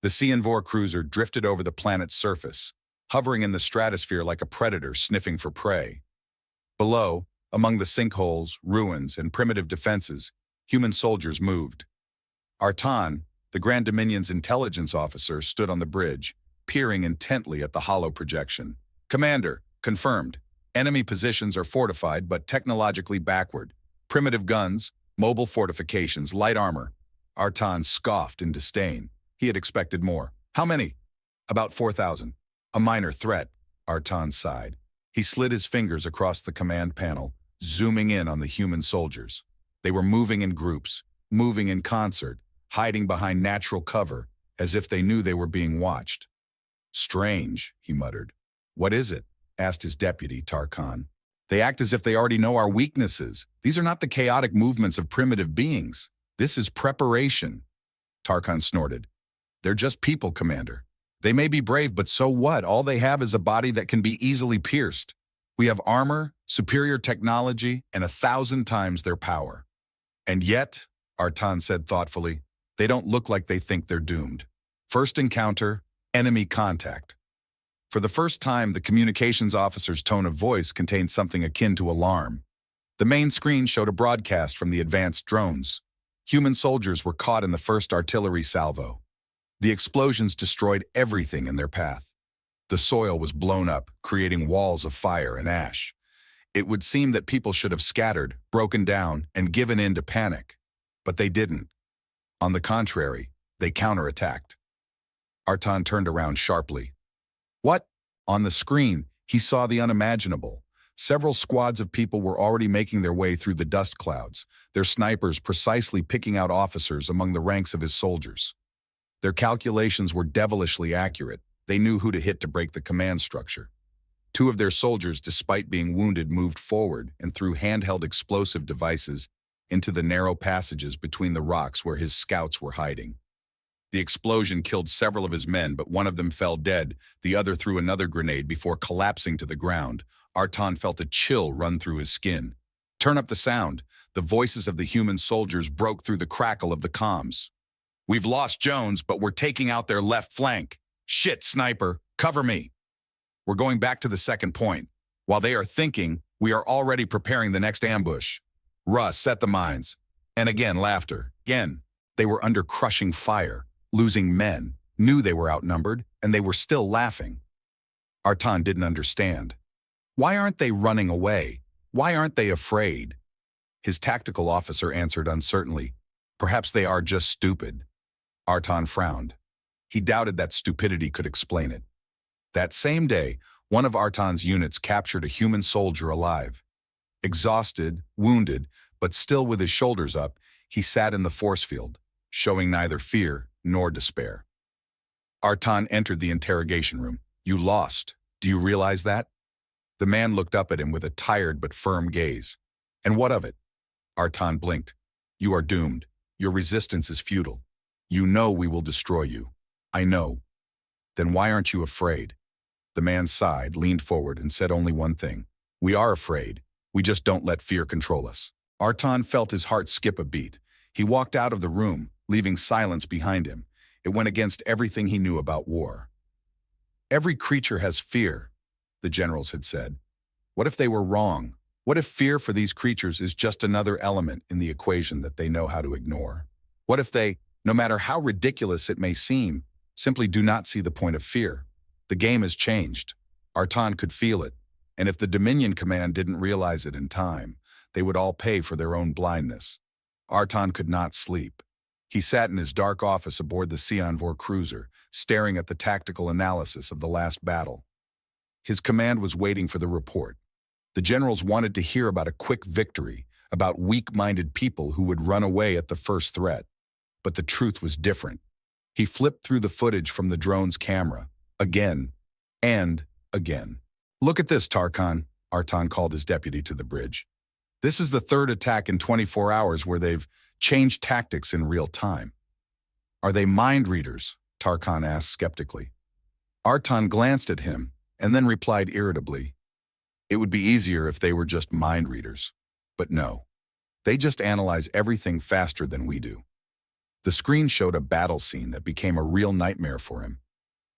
The CI-FI cruiser drifted over the planet's surface, hovering in the stratosphere like a predator sniffing for prey. Below, among the sinkholes, ruins, and primitive defenses, human soldiers moved. Artan, the Grand Dominion's intelligence officer, stood on the bridge, peering intently at the hollow projection. "Commander, confirmed. Enemy positions are fortified but technologically backward. Primitive guns, mobile fortifications, light armor." Artan scoffed in disdain. He had expected more. "How many?" "About 4,000. "A minor threat," Artan sighed. He slid his fingers across the command panel, zooming in on the human soldiers. They were moving in groups, moving in concert, hiding behind natural cover, as if they knew they were being watched. "Strange," he muttered. "What is it?" asked his deputy, Tarkhan. "They act as if they already know our weaknesses. These are not the chaotic movements of primitive beings. This is preparation." Tarkhan snorted. "They're just people, Commander. They may be brave, but so what? All they have is a body that can be easily pierced. We have armor, superior technology, and 1,000 times their power." "And yet," Artan said thoughtfully, "they don't look like they think they're doomed." First encounter, enemy contact. For the first time, the communications officer's tone of voice contained something akin to alarm. The main screen showed a broadcast from the advanced drones. Human soldiers were caught in the first artillery salvo. The explosions destroyed everything in their path. The soil was blown up, creating walls of fire and ash. It would seem that people should have scattered, broken down, and given in to panic. But they didn't. On the contrary, they counterattacked. Artan turned around sharply. "What?" On the screen, he saw the unimaginable. Several squads of people were already making their way through the dust clouds, their snipers precisely picking out officers among the ranks of his soldiers. Their calculations were devilishly accurate. They knew who to hit to break the command structure. Two of their soldiers, despite being wounded, moved forward and threw handheld explosive devices into the narrow passages between the rocks where his scouts were hiding. The explosion killed several of his men, but one of them fell dead. The other threw another grenade before collapsing to the ground. Artan felt a chill run through his skin. "Turn up the sound." The voices of the human soldiers broke through the crackle of the comms. "We've lost Jones, but we're taking out their left flank. Shit, sniper, cover me." "We're going back to the second point. While they are thinking, we are already preparing the next ambush. Russ, set the mines." And again, laughter. Again, they were under crushing fire, losing men, knew they were outnumbered, and they were still laughing. Artan didn't understand. Why aren't they running away? Why aren't they afraid? His tactical officer answered uncertainly, "Perhaps they are just stupid." Artan frowned. He doubted that stupidity could explain it. That same day, one of Artan's units captured a human soldier alive. Exhausted, wounded, but still with his shoulders up, he sat in the force field, showing neither fear nor despair. Artan entered the interrogation room. "You lost. Do you realize that?" The man looked up at him with a tired but firm gaze. "And what of it?" Artan blinked. "You are doomed. Your resistance is futile. You know we will destroy you." "I know." "Then why aren't you afraid?" The man sighed, leaned forward, and said only one thing. "We are afraid. We just don't let fear control us." Artan felt his heart skip a beat. He walked out of the room, leaving silence behind him. It went against everything he knew about war. "Every creature has fear," the generals had said. What if they were wrong? What if fear for these creatures is just another element in the equation that they know how to ignore? What if they, no matter how ridiculous it may seem, simply do not see the point of fear? The game has changed. Artan could feel it, and if the Dominion Command didn't realize it in time, they would all pay for their own blindness. Artan could not sleep. He sat in his dark office aboard the CI-FI cruiser, staring at the tactical analysis of the last battle. His command was waiting for the report. The generals wanted to hear about a quick victory, about weak-minded people who would run away at the first threat. But the truth was different. He flipped through the footage from the drone's camera, again and again. "Look at this, Tarkhan," Artan called his deputy to the bridge. "This is the third attack in 24 hours where they've changed tactics in real time." "Are they mind readers?" Tarkhan asked skeptically. Artan glanced at him and then replied irritably, "It would be easier if they were just mind readers. But no, they just analyze everything faster than we do." The screen showed a battle scene that became a real nightmare for him.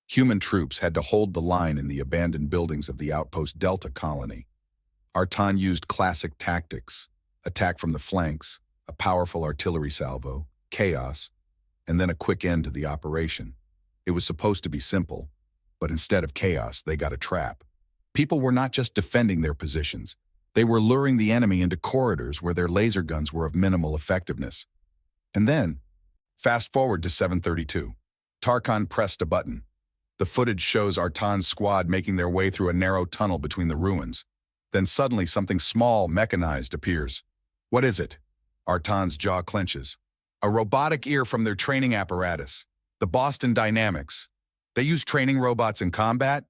Human troops had to hold the line in the abandoned buildings of the outpost Delta colony. Artan used classic tactics: attack from the flanks, a powerful artillery salvo, chaos, and then a quick end to the operation. It was supposed to be simple, but instead of chaos, they got a trap. People were not just defending their positions. They were luring the enemy into corridors where their laser guns were of minimal effectiveness. And then, fast forward to 7:32. Tarkhan pressed a button. The footage shows Artan's squad making their way through a narrow tunnel between the ruins. Then suddenly something small, mechanized, appears. What is it? Artan's jaw clenches. A robotic ear from their training apparatus. The Boston Dynamics. They use training robots in combat?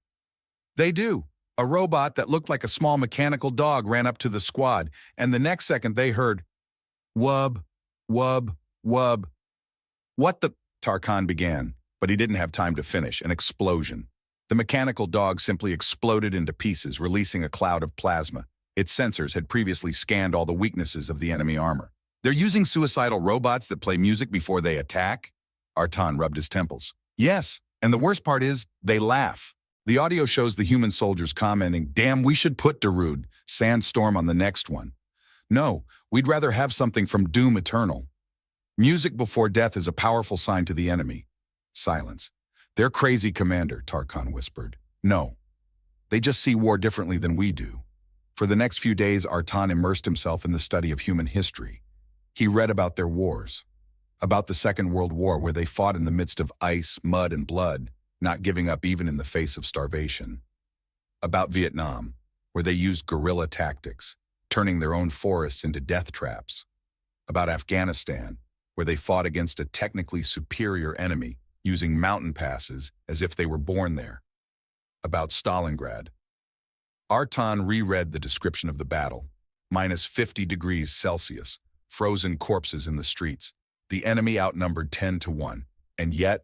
They do. A robot that looked like a small mechanical dog ran up to the squad, and the next second they heard, "Wub, wub, wub." "What the?" Tarkhan began, but he didn't have time to finish. An explosion. The mechanical dog simply exploded into pieces, releasing a cloud of plasma. Its sensors had previously scanned all the weaknesses of the enemy armor. "They're using suicidal robots that play music before they attack?" Artan rubbed his temples. "Yes, and the worst part is, they laugh." The audio shows the human soldiers commenting, "Damn, we should put Darude, Sandstorm on the next one. No, we'd rather have something from Doom Eternal." Music before death is a powerful sign to the enemy. Silence. "They're crazy, Commander," Tarkhan whispered. "No. They just see war differently than we do." For the next few days, Artan immersed himself in the study of human history. He read about their wars, about the Second World War, where they fought in the midst of ice, mud, and blood, not giving up even in the face of starvation. About Vietnam, where they used guerrilla tactics, turning their own forests into death traps. About Afghanistan, where they fought against a technically superior enemy, using mountain passes as if they were born there. About Stalingrad. Artan reread the description of the battle. -50 degrees Celsius, frozen corpses in the streets. The enemy outnumbered 10-1, and yet,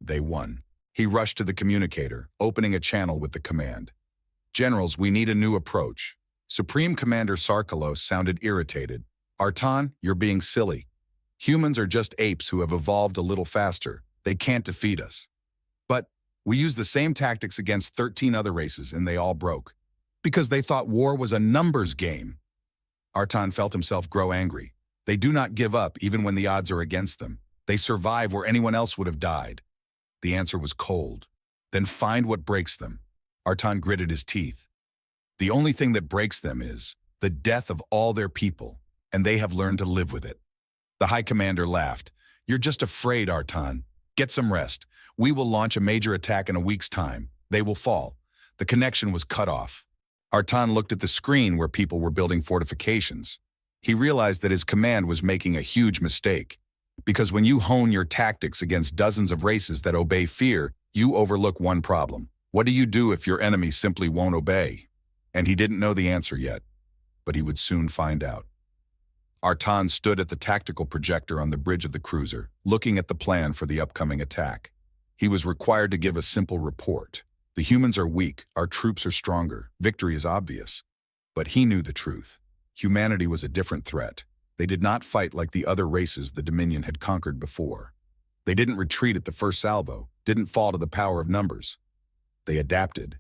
they won. He rushed to the communicator, opening a channel with the command. "Generals, we need a new approach." Supreme Commander Sarkalos sounded irritated. "Artan, you're being silly. Humans are just apes who have evolved a little faster. They can't defeat us." "But we used the same tactics against 13 other races and they all broke. Because they thought war was a numbers game." Artan felt himself grow angry. They do not give up even when the odds are against them. They survive where anyone else would have died. The answer was cold. "Then find what breaks them." Artan gritted his teeth. "The only thing that breaks them is the death of all their people, and they have learned to live with it." The High Commander laughed. "You're just afraid, Artan. Get some rest. We will launch a major attack in a week's time. They will fall." The connection was cut off. Artan looked at the screen where people were building fortifications. He realized that his command was making a huge mistake. Because when you hone your tactics against dozens of races that obey fear, you overlook one problem. What do you do if your enemy simply won't obey? And he didn't know the answer yet, but he would soon find out. Artan stood at the tactical projector on the bridge of the cruiser, looking at the plan for the upcoming attack. He was required to give a simple report. The humans are weak, our troops are stronger, victory is obvious. But he knew the truth. Humanity was a different threat. They did not fight like the other races the Dominion had conquered before. They didn't retreat at the first salvo, didn't fall to the power of numbers. They adapted.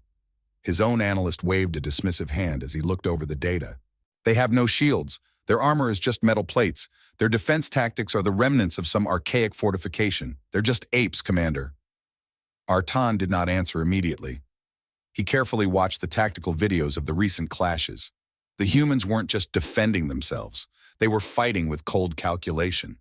His own analyst waved a dismissive hand as he looked over the data. "They have no shields. Their armor is just metal plates. Their defense tactics are the remnants of some archaic fortification. They're just apes, Commander." Artan did not answer immediately. He carefully watched the tactical videos of the recent clashes. The humans weren't just defending themselves. They were fighting with cold calculation.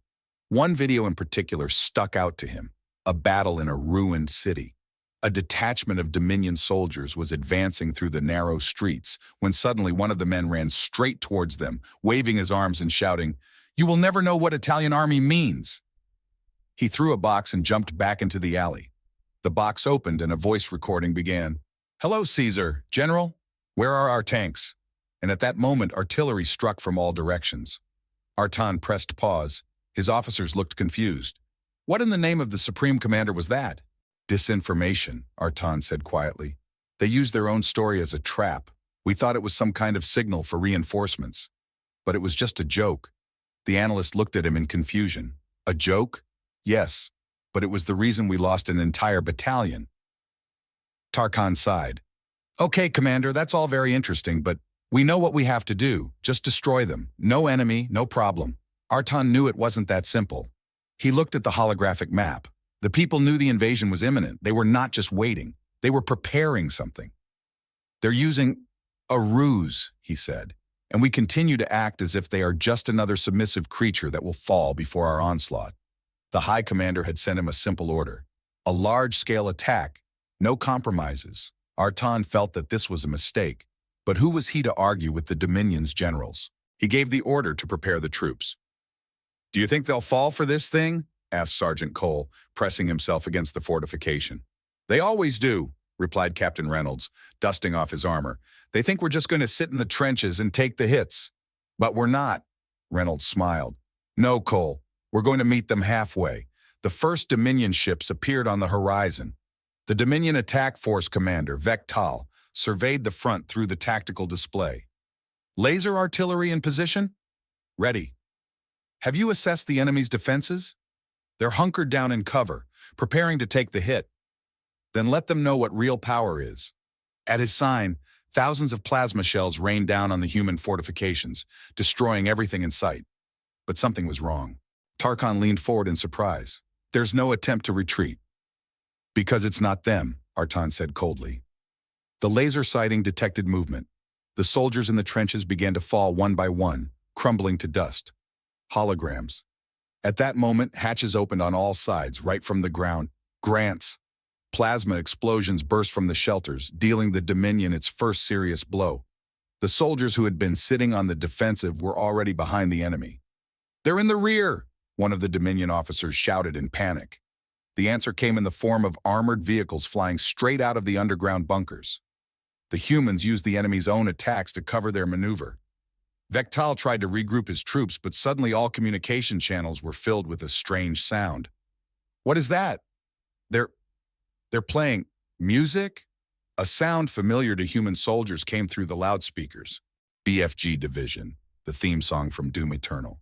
One video in particular stuck out to him: a battle in a ruined city. A detachment of Dominion soldiers was advancing through the narrow streets when suddenly one of the men ran straight towards them, waving his arms and shouting, "You will never know what Italian army means." He threw a box and jumped back into the alley. The box opened and a voice recording began. "Hello, Caesar. General, where are our tanks?" And at that moment, artillery struck from all directions. Artan pressed pause. His officers looked confused. "What in the name of the Supreme Commander was that?" "Disinformation," Artan said quietly. "They used their own story as a trap. We thought it was some kind of signal for reinforcements. But it was just a joke." The analyst looked at him in confusion. "A joke? Yes, but it was the reason we lost an entire battalion. Tarkhan sighed. Okay, Commander, that's all very interesting, but we know what we have to do. Just destroy them. No enemy, no problem. Artan knew it wasn't that simple. He looked at the holographic map. The people knew the invasion was imminent. They were not just waiting. They were preparing something. They're using a ruse, he said, and we continue to act as if they are just another submissive creature that will fall before our onslaught. The High Commander had sent him a simple order. A large-scale attack, no compromises. Artan felt that this was a mistake, but who was he to argue with the Dominion's generals? He gave the order to prepare the troops. Do you think they'll fall for this thing? Asked Sergeant Cole, pressing himself against the fortification. They always do, replied Captain Reynolds, dusting off his armor. They think we're just going to sit in the trenches and take the hits. But we're not, Reynolds smiled. No, Cole, we're going to meet them halfway. The first Dominion ships appeared on the horizon. The Dominion Attack Force Commander, Vectal, surveyed the front through the tactical display. Laser artillery in position? Ready. Have you assessed the enemy's defenses? They're hunkered down in cover, preparing to take the hit. Then let them know what real power is. At his sign, thousands of plasma shells rained down on the human fortifications, destroying everything in sight. But something was wrong. Tarkhan leaned forward in surprise. There's no attempt to retreat. Because it's not them, Artan said coldly. The laser sighting detected movement. The soldiers in the trenches began to fall one by one, crumbling to dust. Holograms. At that moment, hatches opened on all sides, right from the ground. Grants. Plasma explosions burst from the shelters, dealing the Dominion its first serious blow. The soldiers who had been sitting on the defensive were already behind the enemy. They're in the rear, one of the Dominion officers shouted in panic. The answer came in the form of armored vehicles flying straight out of the underground bunkers. The humans used the enemy's own attacks to cover their maneuver. Vectal tried to regroup his troops, but suddenly all communication channels were filled with a strange sound. What is that? They're playing music? A sound familiar to human soldiers came through the loudspeakers. BFG Division, the theme song from Doom Eternal.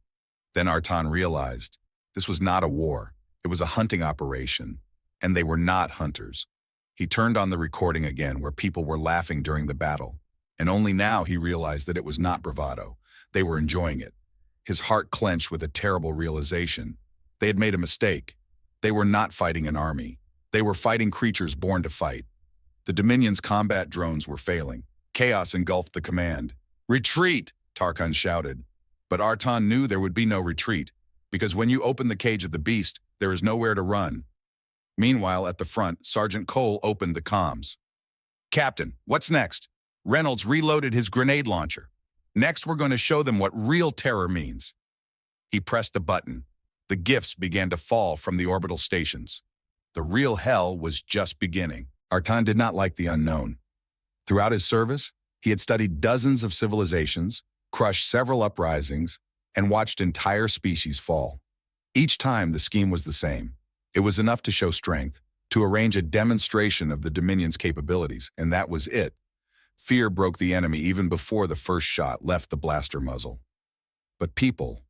Then Artan realized this was not a war. It was a hunting operation, and they were not hunters. He turned on the recording again where people were laughing during the battle, and only now he realized that it was not bravado. They were enjoying it. His heart clenched with a terrible realization. They had made a mistake. They were not fighting an army. They were fighting creatures born to fight. The Dominion's combat drones were failing. Chaos engulfed the command. Retreat, Tarkhan shouted. But Artan knew there would be no retreat, because when you open the cage of the beast, there is nowhere to run. Meanwhile, at the front, Sergeant Cole opened the comms. Captain, what's next? Reynolds reloaded his grenade launcher. Next, we're going to show them what real terror means. He pressed a button. The gifts began to fall from the orbital stations. The real hell was just beginning. Artan did not like the unknown. Throughout his service, he had studied dozens of civilizations, crushed several uprisings, and watched entire species fall. Each time, the scheme was the same. It was enough to show strength, to arrange a demonstration of the Dominion's capabilities, and that was it. Fear broke the enemy even before the first shot left the blaster muzzle. But people,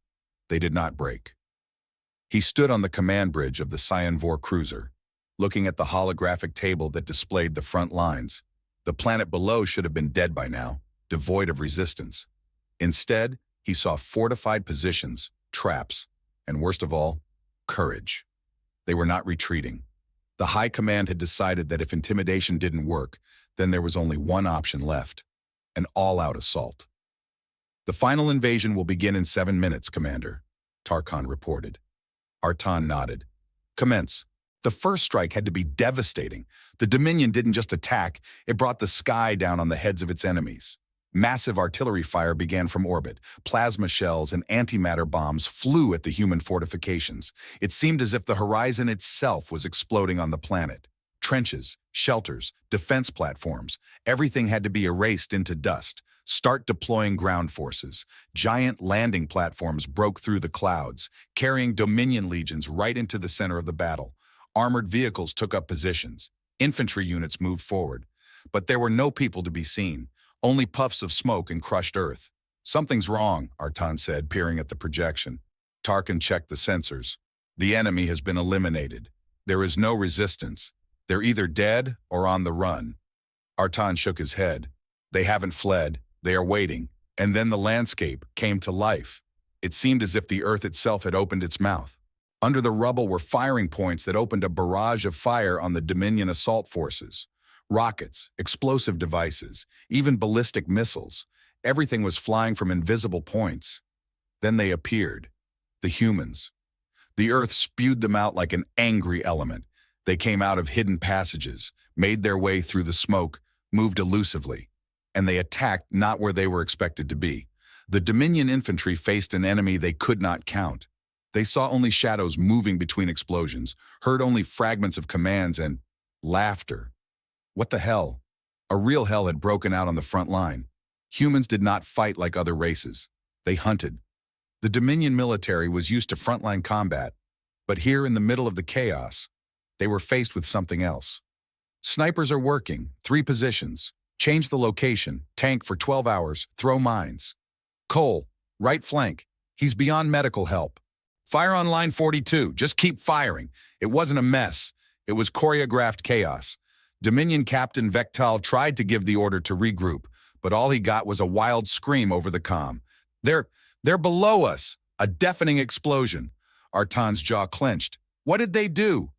they did not break. He stood on the command bridge of the Cyanvor cruiser, looking at the holographic table that displayed the front lines. The planet below should have been dead by now, devoid of resistance. Instead, he saw fortified positions, traps, and worst of all, courage. They were not retreating. The High Command had decided that if intimidation didn't work, then there was only one option left, an all-out assault. The final invasion will begin in 7 minutes, Commander, Tarkhan reported. Artan nodded. Commence. The first strike had to be devastating. The Dominion didn't just attack, it brought the sky down on the heads of its enemies. Massive artillery fire began from orbit. Plasma shells and antimatter bombs flew at the human fortifications. It seemed as if the horizon itself was exploding on the planet. Trenches, shelters, defense platforms, everything had to be erased into dust. Start deploying ground forces. Giant landing platforms broke through the clouds, carrying Dominion legions right into the center of the battle. Armored vehicles took up positions. Infantry units moved forward. But there were no people to be seen, only puffs of smoke and crushed earth. Something's wrong, Artan said, peering at the projection. Tarkhan checked the sensors. The enemy has been eliminated. There is no resistance. They're either dead or on the run. Artan shook his head. They haven't fled. They are waiting. And then the landscape came to life. It seemed as if the earth itself had opened its mouth. Under the rubble were firing points that opened a barrage of fire on the Dominion assault forces. Rockets, explosive devices, even ballistic missiles. Everything was flying from invisible points. Then they appeared. The humans. The earth spewed them out like an angry element. They came out of hidden passages, made their way through the smoke, moved elusively. And they attacked not where they were expected to be. The Dominion infantry faced an enemy they could not count. They saw only shadows moving between explosions, heard only fragments of commands and laughter. What the hell? A real hell had broken out on the front line. Humans did not fight like other races. They hunted. The Dominion military was used to frontline combat, but here in the middle of the chaos, they were faced with something else. Snipers are working, 3 positions. Change the location, tank for 12 hours, throw mines. Cole, right flank. He's beyond medical help. Fire on line 42, just keep firing. It wasn't a mess. It was choreographed chaos. Dominion Captain Vectal tried to give the order to regroup, but all he got was a wild scream over the comm. They're below us. A deafening explosion. Artan's jaw clenched. What did they do?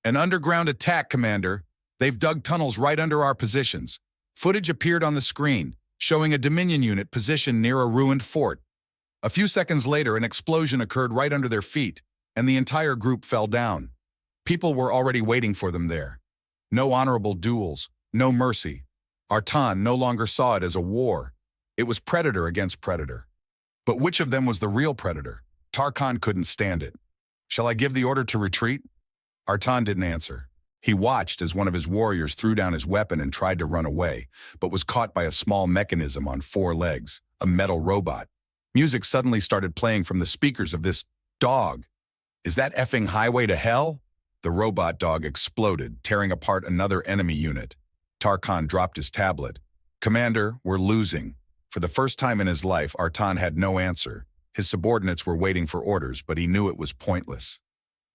An underground attack, Commander. They've dug tunnels right under our positions. Footage appeared on the screen, showing a Dominion unit positioned near a ruined fort. A few seconds later, an explosion occurred right under their feet, and the entire group fell down. People were already waiting for them there. No honorable duels, no mercy. Artan no longer saw it as a war. It was predator against predator. But which of them was the real predator? Tarkhan couldn't stand it. Shall I give the order to retreat? Artan didn't answer. He watched as one of his warriors threw down his weapon and tried to run away, but was caught by a small mechanism on 4 legs, a metal robot. Music suddenly started playing from the speakers of this dog. Is that effing highway to hell? The robot dog exploded, tearing apart another enemy unit. Tarkhan dropped his tablet. Commander, we're losing. For the first time in his life, Artan had no answer. His subordinates were waiting for orders, but he knew it was pointless.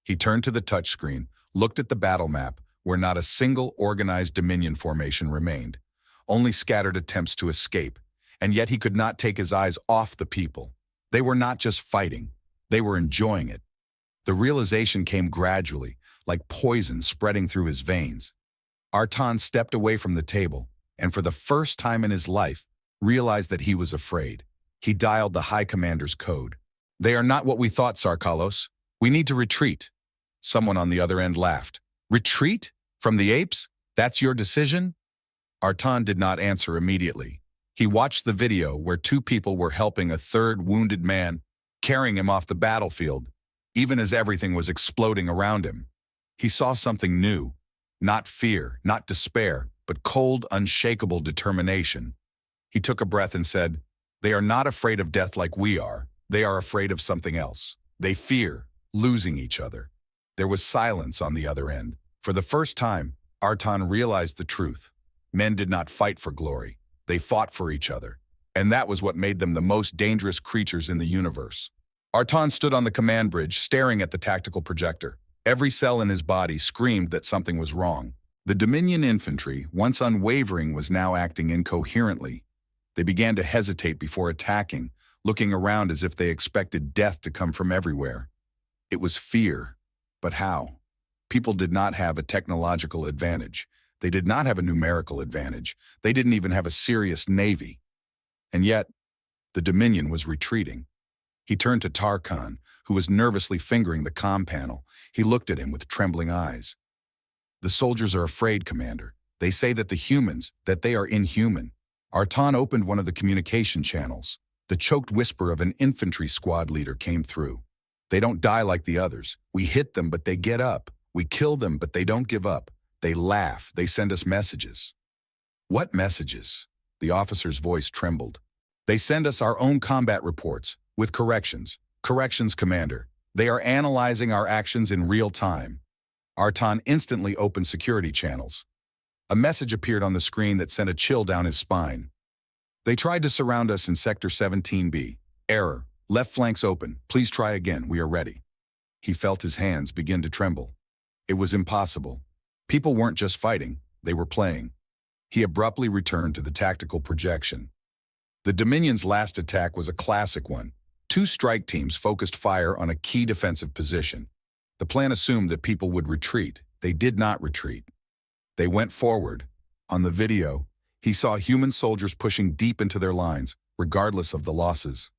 He turned to the touchscreen, looked at the battle map, where not a single organized Dominion formation remained, only scattered attempts to escape, and yet he could not take his eyes off the people. They were not just fighting, they were enjoying it. The realization came gradually, like poison spreading through his veins. Artan stepped away from the table, and for the first time in his life, realized that he was afraid. He dialed the High Commander's code. They are not what we thought, Sarkalos. We need to retreat. Someone on the other end laughed. Retreat? From the apes? That's your decision? Artan did not answer immediately. He watched the video where 2 people were helping a 3rd wounded man, carrying him off the battlefield, even as everything was exploding around him. He saw something new. Not fear, not despair, but cold, unshakable determination. He took a breath and said, They are not afraid of death like we are. They are afraid of something else. They fear losing each other. There was silence on the other end. For the first time, Artan realized the truth. Men did not fight for glory. They fought for each other. And that was what made them the most dangerous creatures in the universe. Artan stood on the command bridge, staring at the tactical projector. Every cell in his body screamed that something was wrong. The Dominion infantry, once unwavering, was now acting incoherently. They began to hesitate before attacking, looking around as if they expected death to come from everywhere. It was fear. But how? People did not have a technological advantage. They did not have a numerical advantage. They didn't even have a serious navy. And yet, the Dominion was retreating. He turned to Tarkhan, who was nervously fingering the comm panel. He looked at him with trembling eyes. The soldiers are afraid, Commander. They say that that they are inhuman. Artan opened one of the communication channels. The choked whisper of an infantry squad leader came through. They don't die like the others. We hit them, but they get up. We kill them, but they don't give up. They laugh. They send us messages. What messages? The officer's voice trembled. They send us our own combat reports, with corrections. Corrections, Commander. They are analyzing our actions in real time. Artan instantly opened security channels. A message appeared on the screen that sent a chill down his spine. They tried to surround us in Sector 17B. Error. Left flanks open. Please try again. We are ready. He felt his hands begin to tremble. It was impossible. People weren't just fighting, they were playing. He abruptly returned to the tactical projection. The Dominion's last attack was a classic one. Two strike teams focused fire on a key defensive position. The plan assumed that people would retreat. They did not retreat. They went forward. On the video, he saw human soldiers pushing deep into their lines, regardless of the losses.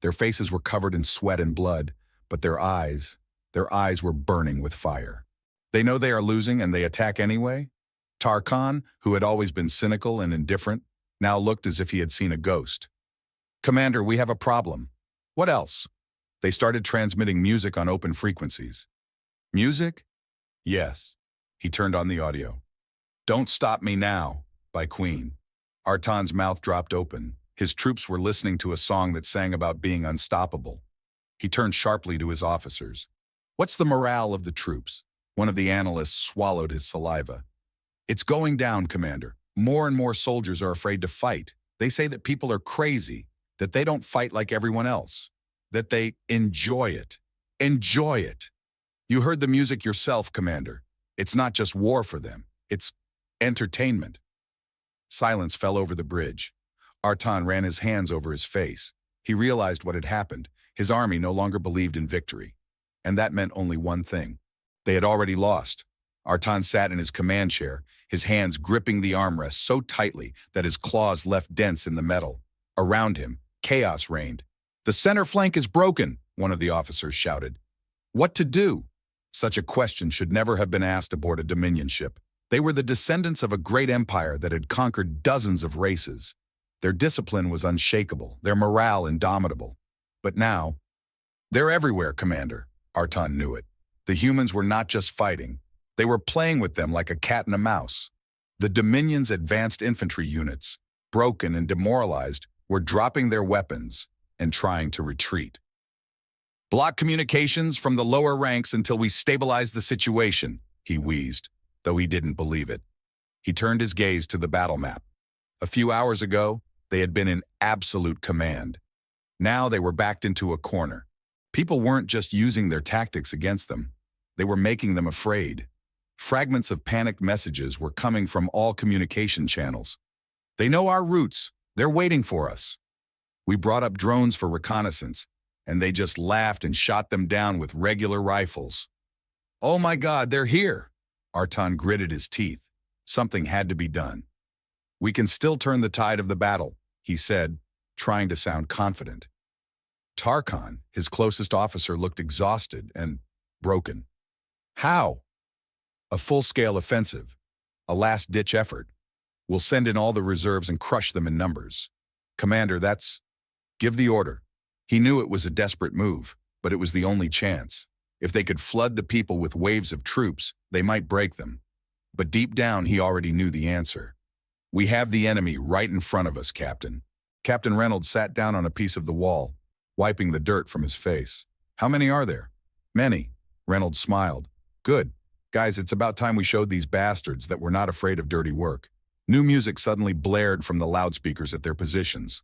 Their faces were covered in sweat and blood, but their eyes were burning with fire. They know they are losing and they attack anyway? Tarkhan, who had always been cynical and indifferent, now looked as if he had seen a ghost. "Commander, we have a problem." "What else?" They started transmitting music on open frequencies. "Music?" "Yes." He turned on the audio. "Don't Stop Me Now" by Queen. Artan's mouth dropped open. His troops were listening to a song that sang about being unstoppable. He turned sharply to his officers. "What's the morale of the troops?" One of the analysts swallowed his saliva. "It's going down, Commander. More and more soldiers are afraid to fight. They say that people are crazy, that they don't fight like everyone else, that they enjoy it. Enjoy it. You heard the music yourself, Commander. It's not just war for them. It's entertainment." Silence fell over the bridge. Artan ran his hands over his face. He realized what had happened. His army no longer believed in victory. And that meant only one thing. They had already lost. Artan sat in his command chair, his hands gripping the armrest so tightly that his claws left dents in the metal. Around him, chaos reigned. "The center flank is broken," one of the officers shouted. What to do? Such a question should never have been asked aboard a Dominion ship. They were the descendants of a great empire that had conquered dozens of races. Their discipline was unshakable, their morale indomitable. But now, they're everywhere, Commander. Artan knew it. The humans were not just fighting. They were playing with them like a cat and a mouse. The Dominion's advanced infantry units, broken and demoralized, were dropping their weapons and trying to retreat. "Block communications from the lower ranks until we stabilize the situation," he wheezed, though he didn't believe it. He turned his gaze to the battle map. A few hours ago, they had been in absolute command. Now they were backed into a corner. People weren't just using their tactics against them. They were making them afraid. Fragments of panicked messages were coming from all communication channels. "They know our routes. They're waiting for us. We brought up drones for reconnaissance, and they just laughed and shot them down with regular rifles. Oh my God, they're here!" Artan gritted his teeth. Something had to be done. "We can still turn the tide of the battle," he said, trying to sound confident. Tarkhan, his closest officer, looked exhausted and broken. "How?" "A full-scale offensive. A last-ditch effort. We'll send in all the reserves and crush them in numbers." "Commander, give the order." He knew it was a desperate move, but it was the only chance. If they could flood the people with waves of troops, they might break them. But deep down, he already knew the answer. "We have the enemy right in front of us, Captain." Captain Reynolds sat down on a piece of the wall, wiping the dirt from his face. "How many are there?" "Many." Reynolds smiled. "Good. Guys, it's about time we showed these bastards that we're not afraid of dirty work." New music suddenly blared from the loudspeakers at their positions.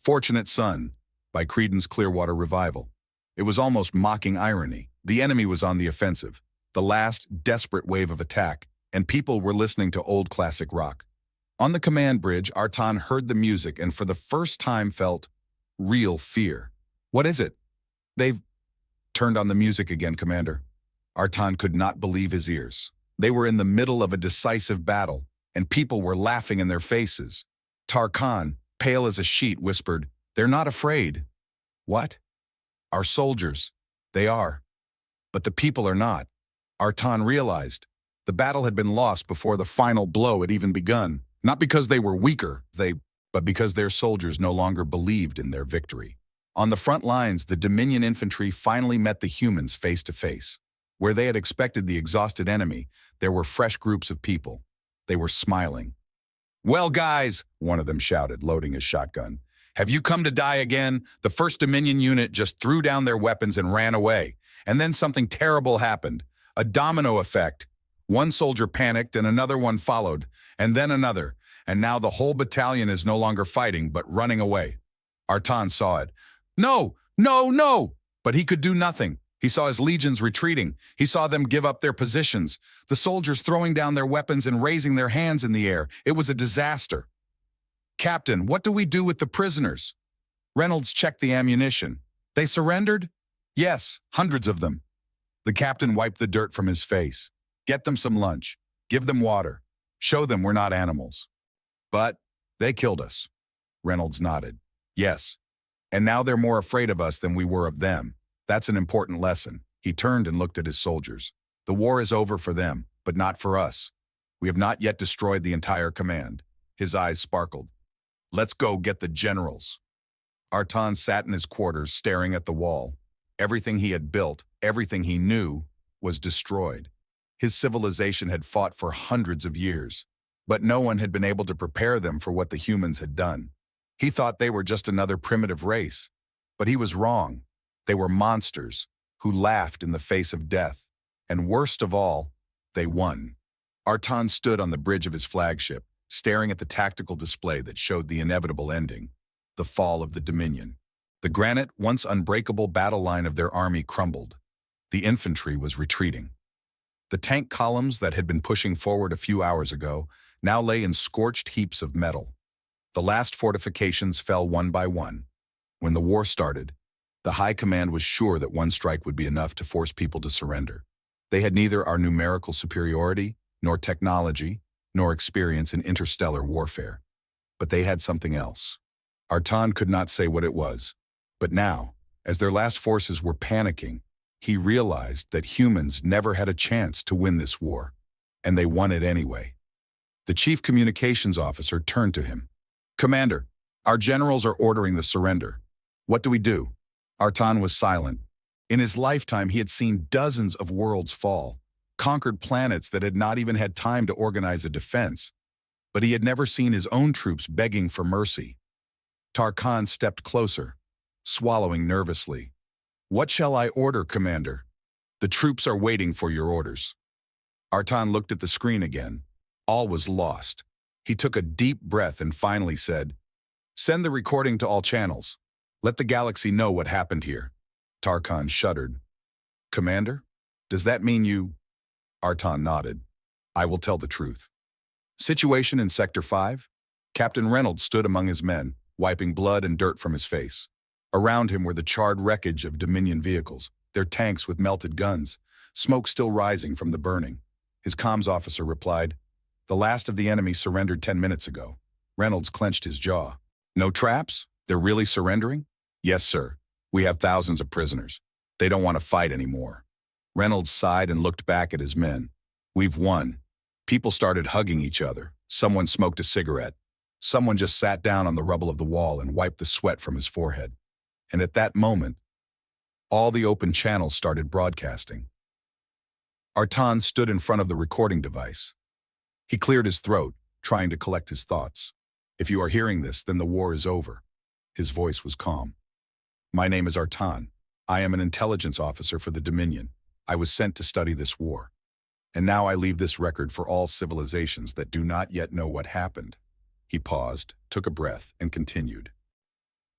"Fortunate Son" by Creedence Clearwater Revival. It was almost mocking irony. The enemy was on the offensive, the last desperate wave of attack, and people were listening to old classic rock. On the command bridge, Artan heard the music and for the first time felt real fear. "What is it?" "They've turned on the music again, Commander." Artan could not believe his ears. They were in the middle of a decisive battle, and people were laughing in their faces. Tarkhan, pale as a sheet, whispered, "They're not afraid." "What?" "Our soldiers. They are. But the people are not." Artan realized the battle had been lost before the final blow had even begun. Not because they were weaker, but because their soldiers no longer believed in their victory. On the front lines, the Dominion infantry finally met the humans face to face. Where they had expected the exhausted enemy, there were fresh groups of people. They were smiling. "Well, guys," one of them shouted, loading his shotgun, "have you come to die again?" The first Dominion unit just threw down their weapons and ran away. And then something terrible happened. A domino effect. One soldier panicked and another one followed, and then another. And now the whole battalion is no longer fighting, but running away. Artan saw it. "No, no, no!" But he could do nothing. He saw his legions retreating. He saw them give up their positions, the soldiers throwing down their weapons and raising their hands in the air. It was a disaster. "Captain, what do we do with the prisoners?" Reynolds checked the ammunition. "They surrendered?" "Yes, hundreds of them." The captain wiped the dirt from his face. "Get them some lunch. Give them water. Show them we're not animals." "But they killed us." Reynolds nodded. "Yes. And now they're more afraid of us than we were of them. That's an important lesson." He turned and looked at his soldiers. "The war is over for them, but not for us. We have not yet destroyed the entire command." His eyes sparkled. "Let's go get the generals." Artan sat in his quarters, staring at the wall. Everything he had built, everything he knew, was destroyed. His civilization had fought for hundreds of years, but no one had been able to prepare them for what the humans had done. He thought they were just another primitive race, but he was wrong. They were monsters who laughed in the face of death, and worst of all, they won. Artan stood on the bridge of his flagship, staring at the tactical display that showed the inevitable ending, the fall of the Dominion. The granite, once unbreakable battle line of their army crumbled. The infantry was retreating. The tank columns that had been pushing forward a few hours ago now lay in scorched heaps of metal. The last fortifications fell one by one. When the war started, the high command was sure that one strike would be enough to force people to surrender. They had neither our numerical superiority, nor technology, nor experience in interstellar warfare. But they had something else. Artan could not say what it was. But now, as their last forces were panicking, he realized that humans never had a chance to win this war, and they won it anyway. The chief communications officer turned to him. "Commander, our generals are ordering the surrender. What do we do?" Artan was silent. In his lifetime, he had seen dozens of worlds fall, conquered planets that had not even had time to organize a defense, but he had never seen his own troops begging for mercy. Tarkhan stepped closer, swallowing nervously. "What shall I order, Commander?" "The troops are waiting for your orders." Artan looked at the screen again. All was lost. He took a deep breath and finally said, "Send the recording to all channels. Let the galaxy know what happened here." Tarkhan shuddered. "Commander, does that mean you—" Artan nodded. "I will tell the truth." Situation in Sector 5? Captain Reynolds stood among his men, wiping blood and dirt from his face. Around him were the charred wreckage of Dominion vehicles, their tanks with melted guns, smoke still rising from the burning. His comms officer replied, "The last of the enemy surrendered 10 minutes ago." Reynolds clenched his jaw. "No traps? They're really surrendering?" "Yes, sir. We have thousands of prisoners. They don't want to fight anymore." Reynolds sighed and looked back at his men. "We've won." People started hugging each other. Someone smoked a cigarette. Someone just sat down on the rubble of the wall and wiped the sweat from his forehead. And at that moment, all the open channels started broadcasting. Artan stood in front of the recording device. He cleared his throat, trying to collect his thoughts. "If you are hearing this, then the war is over." His voice was calm. "My name is Artan. I am an intelligence officer for the Dominion. I was sent to study this war. And now I leave this record for all civilizations that do not yet know what happened." He paused, took a breath, and continued.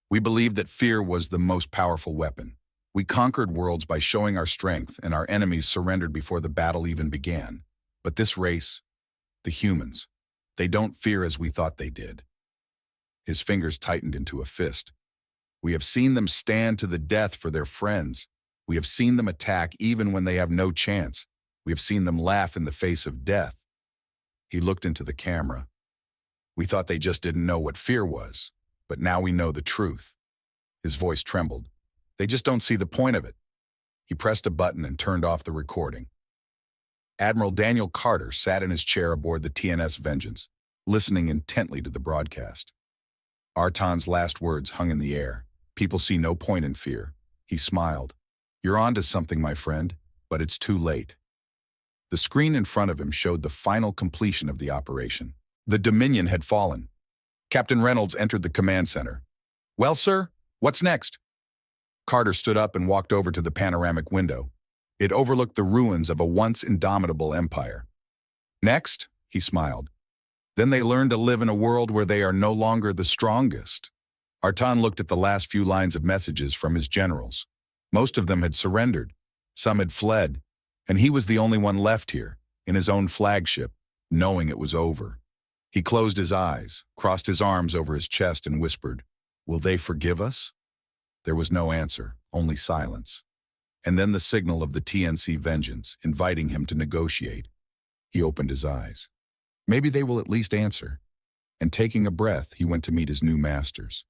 "We believed that fear was the most powerful weapon. We conquered worlds by showing our strength, and our enemies surrendered before the battle even began. But this race, the humans, they don't fear as we thought they did." His fingers tightened into a fist. "We have seen them stand to the death for their friends. We have seen them attack even when they have no chance. We have seen them laugh in the face of death." He looked into the camera. "We thought they just didn't know what fear was, but now we know the truth." His voice trembled. "They just don't see the point of it." He pressed a button and turned off the recording. Admiral Daniel Carter sat in his chair aboard the TNS Vengeance, listening intently to the broadcast. Artan's last words hung in the air. "People see no point in fear." He smiled. "You're onto something, my friend, but it's too late." The screen in front of him showed the final completion of the operation. The Dominion had fallen. Captain Reynolds entered the command center. "Well, sir, what's next?" Carter stood up and walked over to the panoramic window. It overlooked the ruins of a once indomitable empire. "Next," he smiled. "Then they learn to live in a world where they are no longer the strongest." Artan looked at the last few lines of messages from his generals. Most of them had surrendered. Some had fled, and he was the only one left here, in his own flagship, knowing it was over. He closed his eyes, crossed his arms over his chest, and whispered, "Will they forgive us?" There was no answer, only silence. And then the signal of the TNC vengeance, inviting him to negotiate. He opened his eyes. Maybe they will at least answer. And taking a breath, he went to meet his new masters.